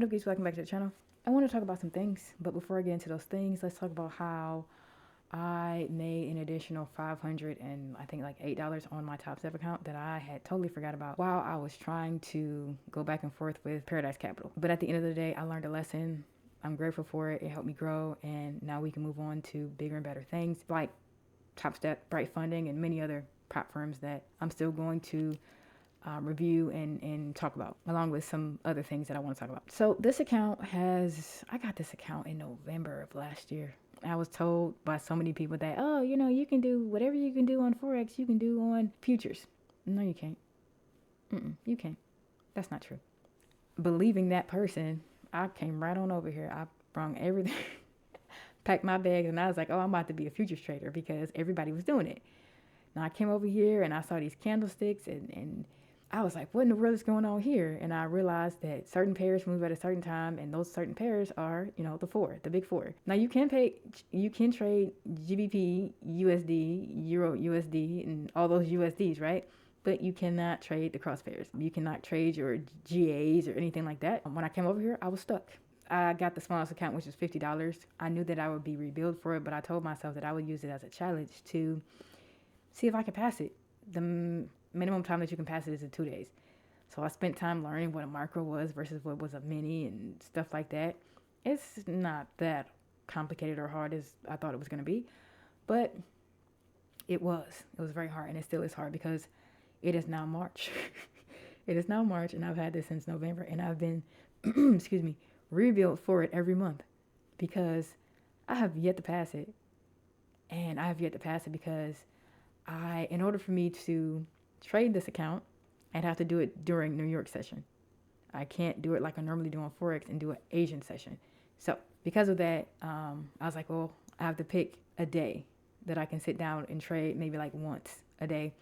What up, guys? Welcome back to the channel. I want to talk about some things, but before I get into those things, let's talk about how I made an additional $500 and I think like $8 on my Topstep account that I had totally forgot about while I was trying to go back and forth with Paradise Capital. But at the end of the day, I learned a lesson. I'm grateful for it. It helped me grow, and now we can move on to bigger and better things like Topstep, Bright Funding, and many other prop firms that I'm still going to review and talk about, along with some other things that I want to talk about. So this account I got this account in November of last year. I was told by so many people that, oh, you can do whatever you can do on Forex, you can do on futures. No, you can't. You can't. That's not true. Believing that person, I came right on over here. I brung everything, packed my bags, and I was like, oh, I'm about to be a futures trader because everybody was doing it. Now I came over here and I saw these candlesticks and I was like, what in the world is going on here? And I realized that certain pairs move at a certain time, and those certain pairs are, the big four. Now you can trade GBP, USD, Euro USD, and all those USDs, right? But you cannot trade the cross pairs. You cannot trade your GAs or anything like that. When I came over here, I was stuck. I got the smallest account, which was $50. I knew that I would be rebuilt for it, but I told myself that I would use it as a challenge to see if I could pass it. The minimum time that you can pass it is in 2 days. So I spent time learning what a micro was versus what was a mini and stuff like that. It's not that complicated or hard as I thought it was going to be, but it was very hard, and it still is hard because it is now March. It is now March, and I've had this since November, and I've been excuse me, rebuilt for it every month because I have yet to pass it. And I have yet to pass it because in order for me to trade this account, I'd have to do it during New York session. I can't do it like I normally do on Forex and do an Asian session. So because of that, I was like, well, I have to pick a day that I can sit down and trade maybe like once a day.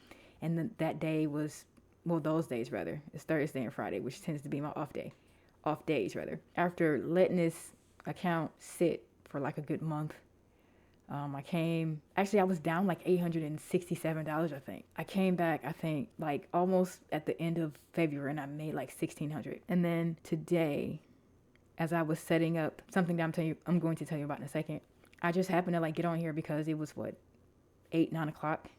And that day was, well, those days rather, it's Thursday and Friday, which tends to be my off days rather. After letting this account sit for like a good month, I was down like $867, I think. I came back, I think, like almost at the end of February, and I made like $1,600. And then today, as I was setting up something that I'm going to tell you about in a second, I just happened to like get on here because it was 9 o'clock.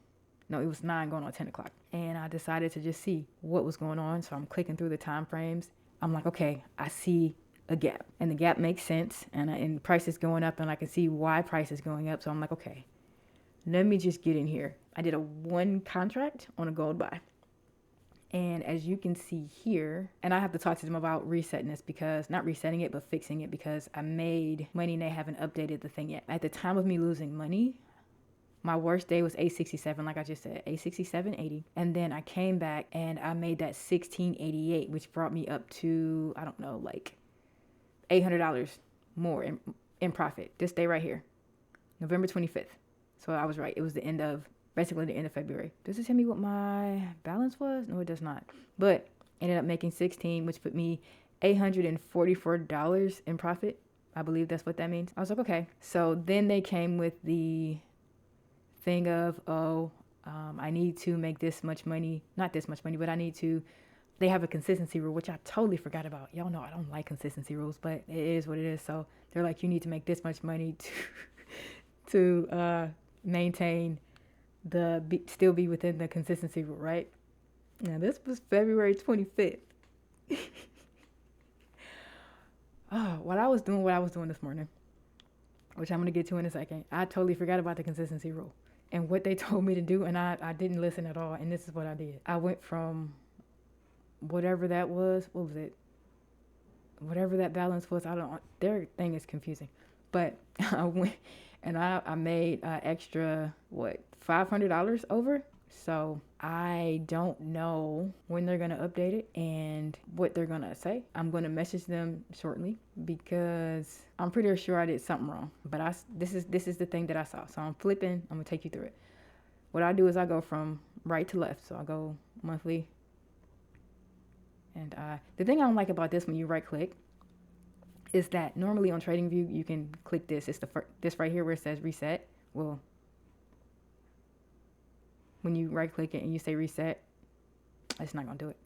No, it was 9 going on 10 o'clock. And I decided to just see what was going on. So I'm clicking through the time frames. I'm like, okay, I see a gap, and the gap makes sense, and price is going up, and I can see why price is going up. So I'm like, okay, let me just get in here. I did a 1 contract on a gold buy, and as you can see here, and I have to talk to them about resetting this, because not resetting it but fixing it, because I made money and they haven't updated the thing yet. At the time of me losing money, my worst day was 867, like I just said, 867.80. And then I came back and I made that 1688, which brought me up to, I don't know, like $800 more in profit. This day right here, November 25th. So I was right. It was basically the end of February. Does it tell me what my balance was? No, it does not. But ended up making 16, which put me $844 in profit. I believe that's what that means. I was like, okay. So then they came with the thing of, I need to make this much money. Not this much money, but they have a consistency rule, which I totally forgot about. Y'all know I don't like consistency rules, but it is what it is. So they're like, you need to make this much money to maintain still be within the consistency rule, right? Now this was February 25th. What I was doing this morning, which I'm going to get to in a second, I totally forgot about the consistency rule and what they told me to do, and I didn't listen at all, and this is what I did. I went from whatever that was, what was it? Whatever that balance was, their thing is confusing. But I went and I made extra, $500 over. So I don't know when they're going to update it and what they're going to say. I'm going to message them shortly because I'm pretty sure I did something wrong. But this is the thing that I saw. So I'm flipping. I'm going to take you through it. What I do is I go from right to left. So I go monthly. And the thing I don't like about this when you right click is that normally on TradingView you can click this. It's this right here where it says reset. Well, when you right click it and you say reset, it's not gonna do it.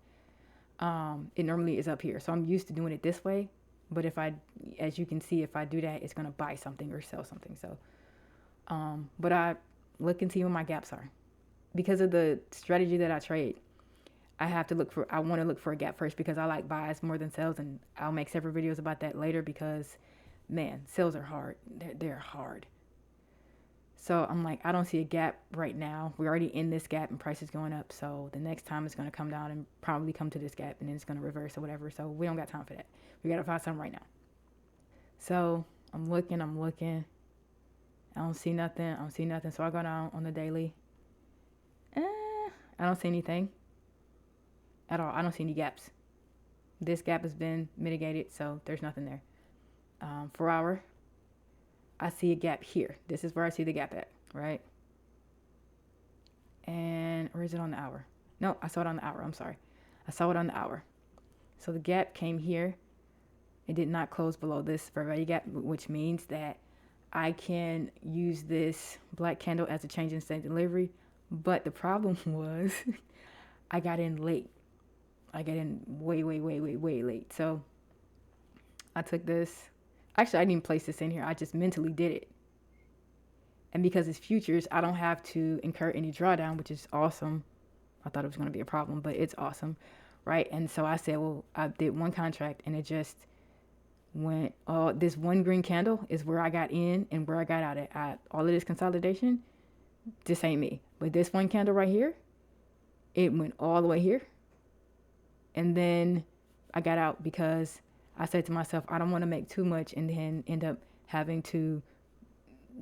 It normally is up here. So I'm used to doing it this way. But if I, as you can see, if I do that, it's going to buy something or sell something. So, but I look and see what my gaps are. Because of the strategy that I trade, I want to look for a gap first because I like buys more than sells. And I'll make several videos about that later because, man, sales are hard. They're hard. So I'm like, I don't see a gap right now. We're already in this gap and price is going up. So the next time it's going to come down and probably come to this gap and then it's going to reverse or whatever. So we don't got time for that. We got to find something right now. So I'm looking. I don't see nothing. So I go down on the daily. I don't see anything at all. I don't see any gaps. This gap has been mitigated, so there's nothing there. 4 hour, I see a gap here. This is where I see the gap at, right? And or is it on the hour? No, I saw it on the hour. I'm sorry. I saw it on the hour. So the gap came here. It did not close below this fair value gap, which means that I can use this black candle as a change in state delivery. But the problem was I got in late. I got in way late. So I took this. Actually, I didn't even place this in here. I just mentally did it. And because it's futures, I don't have to incur any drawdown, which is awesome. I thought it was going to be a problem, but it's awesome, right? And so I said, well, I did one contract and it just went, this one green candle is where I got in and where I got out at. All of this consolidation, this ain't me. But this one candle right here, it went all the way here. And then I got out because I said to myself, I don't want to make too much and then end up having to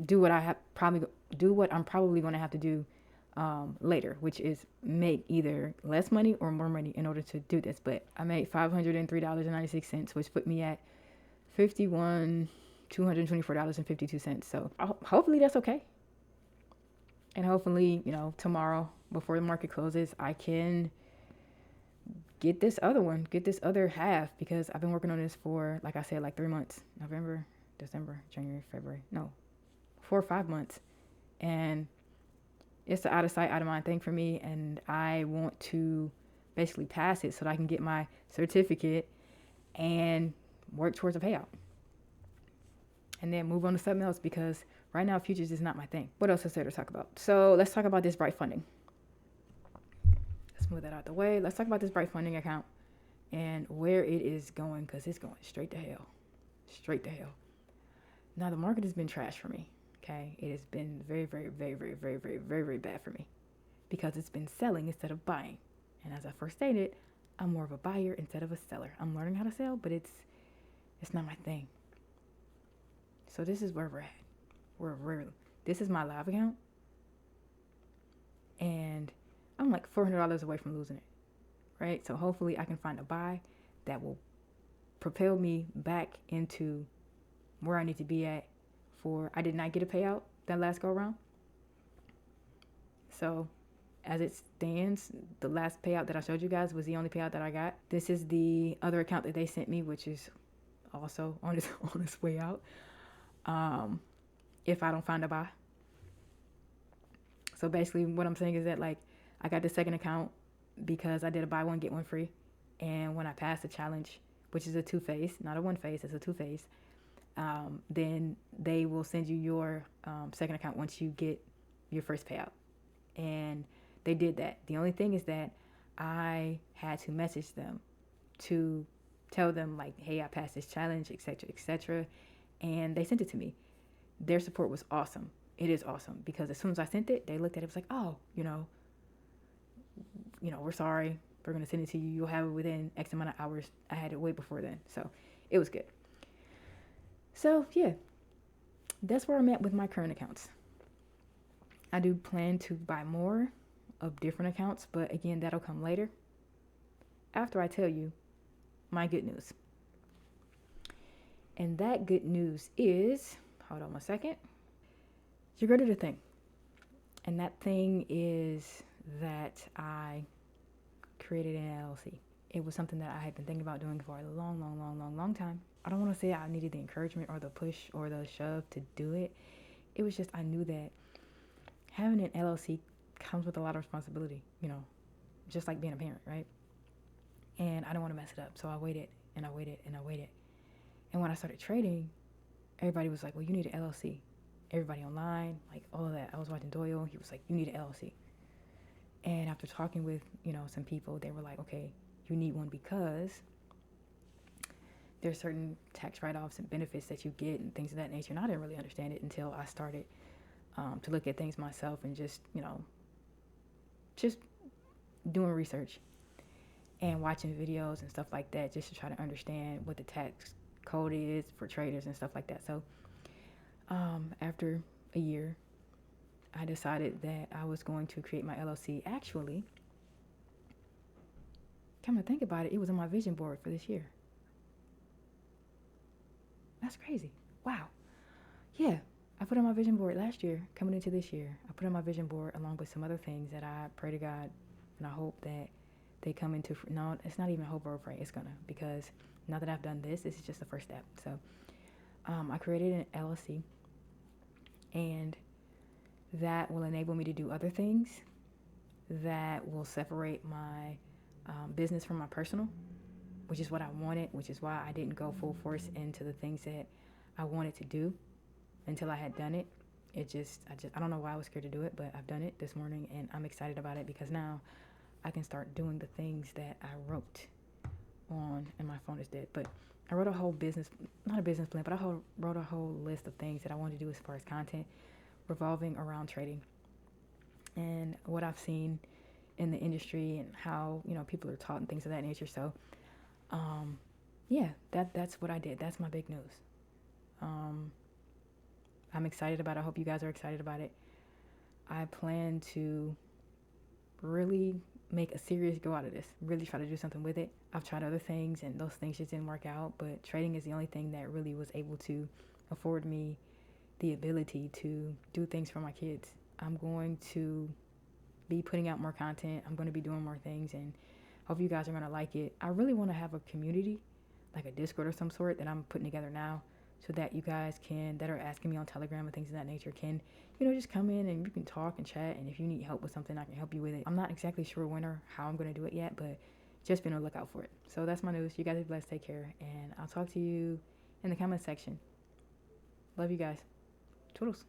do what I'm probably going to have to do later, which is make either less money or more money in order to do this. But I made $503.96, which put me at $224.52. So hopefully that's okay. And hopefully, tomorrow before the market closes, I can get this other half, because I've been working on this for, like I said, like 3 months. November, December, January, February. No, 4 or 5 months. And it's an out of sight, out of mind thing for me. And I want to basically pass it so that I can get my certificate and work towards a payout. And then move on to something else, because right now futures is not my thing. What else is there to talk about? So let's talk about this Bright Funding. Let's move that out the way. Let's talk about this Bright Funding account and where it is going, because it's going straight to hell. Straight to hell. Now, the market has been trash for me. Okay, it has been very bad for me, because it's been selling instead of buying. And as I first stated, I'm more of a buyer instead of a seller. I'm learning how to sell, but it's not my thing. So this is where we're at. This is my live account, and I'm like $400 away from losing it, right? So hopefully I can find a buy that will propel me back into where I need to be at. I did not get a payout that last go around. So as it stands, the last payout that I showed you guys was the only payout that I got. This is the other account that they sent me, which is also on its way out. If I don't find a buy. So basically what I'm saying is that, like, I got the second account because I did a buy one, get one free. And when I passed the challenge, which is a 2-phase, not a 1-phase, it's a 2-phase, then they will send you your second account once you get your first payout. And they did that. The only thing is that I had to message them to tell them, like, hey, I passed this challenge, etc., etc. And they sent it to me. Their support was awesome. It is awesome, because as soon as I sent it, they looked at it, was like, oh, we're sorry. We're going to send it to you. You'll have it within X amount of hours. I had it way before then. So it was good. So yeah, that's where I'm at with my current accounts. I do plan to buy more of different accounts, but again, that'll come later after I tell you my good news. And that good news is, hold on 1 second, you're good at a thing. And that thing is that I created an LLC. It was something that I had been thinking about doing for a long time. I don't want to say I needed the encouragement or the push or the shove to do it. It was just, I knew that having an LLC comes with a lot of responsibility, just like being a parent, right? And I don't want to mess it up. So I waited. And when I started trading, everybody was like, well, you need an LLC. Everybody online, like all of that. I was watching Doyle. He was like, you need an LLC. And after talking with, some people, they were like, okay, you need one because there's certain tax write-offs and benefits that you get and things of that nature. And I didn't really understand it until I started to look at things myself and just doing research and watching videos and stuff like that, just to try to understand what the tax code is for traders and stuff like that. So after a year, I decided that I was going to create my LLC. Actually, come to think about it, it was on my vision board for this year. That's crazy. Wow. Yeah, I put on my vision board last year, coming into this year. I put on my vision board along with some other things that I pray to God, and I hope that they come into. No, it's not even hope or pray. It's gonna, because now that I've done this is just the first step. So I created an LLC, and that will enable me to do other things that will separate my business from my personal, which is what I wanted, which is why I didn't go full force into the things that I wanted to do until I had done it. I don't know why I was scared to do it, but I've done it this morning and I'm excited about it because now I can start doing the things that I wrote on, and my phone is dead, but I wrote a whole not a business plan, but I wrote a whole list of things that I wanted to do as far as content revolving around trading and what I've seen in the industry and how, people are taught and things of that nature. So, yeah, that's what I did. That's my big news. I'm excited about it. I hope you guys are excited about it. I plan to really make a serious go out of this, really try to do something with it. I've tried other things and those things just didn't work out, but trading is the only thing that really was able to afford me the ability to do things for my kids. I'm going to be putting out more content. I'm going to be doing more things, and hope you guys are going to like it. I really want to have a community, like a Discord or some sort that I'm putting together now, so that you guys that are asking me on Telegram and things of that nature can, just come in and you can talk and chat. And if you need help with something, I can help you with it. I'm not exactly sure when or how I'm going to do it yet, but just be on the lookout for it. So that's my news. You guys be blessed. Take care. And I'll talk to you in the comment section. Love you guys. Toodles.